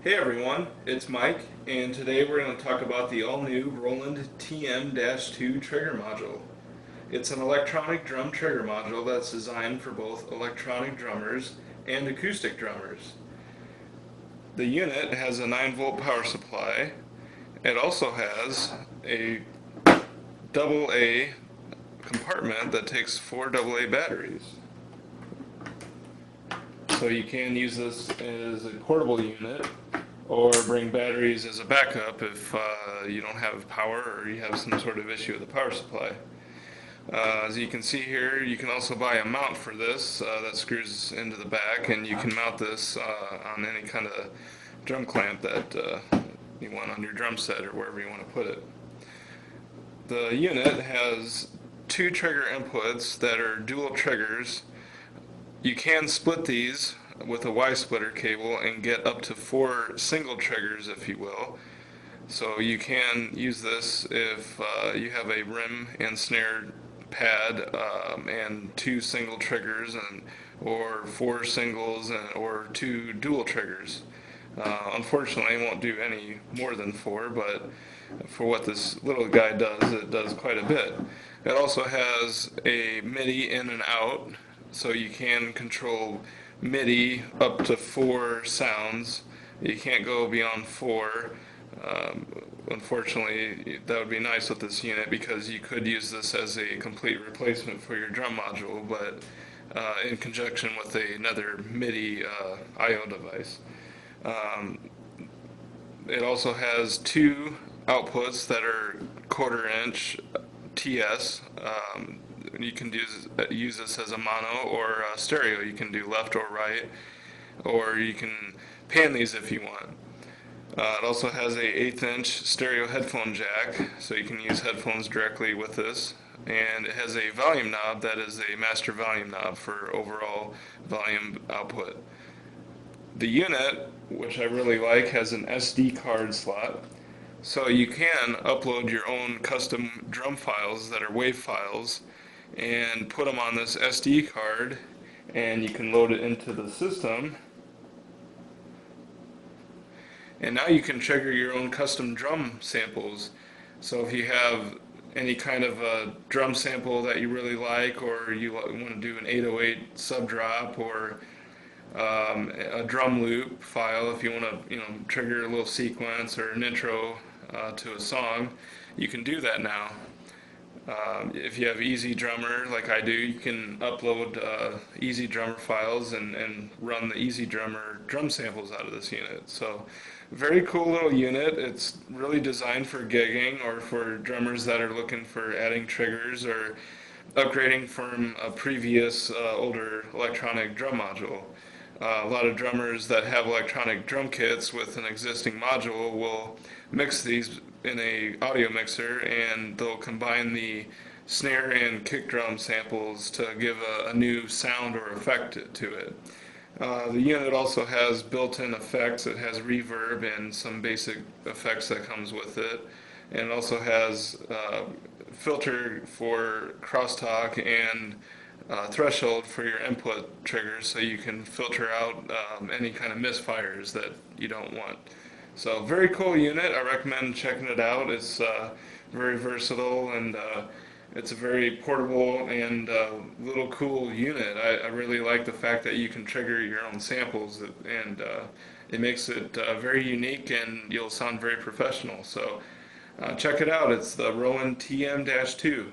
Hey everyone, it's Mike, and today we're going to talk about the all-new Roland TM-2 Trigger Module. It's an electronic drum trigger module that's designed for both electronic drummers and acoustic drummers. The unit has a 9-volt power supply. It also has a AA compartment that takes 4 AA batteries. So you can use this as a portable unit or bring batteries as a backup if you don't have power or you have some sort of issue with the power supply. As you can see here, you can also buy a mount for this that screws into the back, and you can mount this on any kind of drum clamp that you want on your drum set or wherever you want to put it. The unit has 2 trigger inputs that are dual triggers. You can split these with a Y-splitter cable and get up to 4 single triggers, if you will. So you can use this if you have a rim and snare pad and 2 single triggers, or 4 singles, or 2 dual triggers. Unfortunately, it won't do any more than 4, but for what this little guy does, it does quite a bit. It also has a MIDI in and out, so you can control MIDI up to 4 sounds. You can't go beyond 4. Unfortunately, that would be nice with this unit because you could use this as a complete replacement for your drum module, but in conjunction with another MIDI I/O device. It also has 2 outputs that are 1/4 inch TS. You can use this as a mono or a stereo. You can do left or right, or you can pan these if you want. It also has a 1/8 inch stereo headphone jack, so you can use headphones directly with this. And it has a volume knob that is a master volume knob for overall volume output. The unit, which I really like, has an SD card slot, so you can upload your own custom drum files that are WAV files and put them on this SD card, and you can load it into the system. And now you can trigger your own custom drum samples. So if you have any kind of a drum sample that you really like, or you want to do an 808 sub drop, or a drum loop file, if you want to, trigger a little sequence or an intro to a song, you can do that now. If you have Easy Drummer like I do, you can upload Easy Drummer files and run the Easy Drummer drum samples out of this unit. So very cool little unit. It's really designed for gigging or for drummers that are looking for adding triggers or upgrading from a previous older electronic drum module. A lot of drummers that have electronic drum kits with an existing module will mix these in a audio mixer, and they'll combine the snare and kick drum samples to give a new sound or effect to it. The unit also has built-in effects. It has reverb and some basic effects that comes with it, and it also has filter for crosstalk and threshold for your input triggers, so you can filter out any kind of misfires that you don't want. So very cool unit. I recommend checking it out. It's very versatile, and it's a very portable and little cool unit. I really like the fact that you can trigger your own samples, and it makes it very unique, and you'll sound very professional. So check it out. It's the Roland TM-2.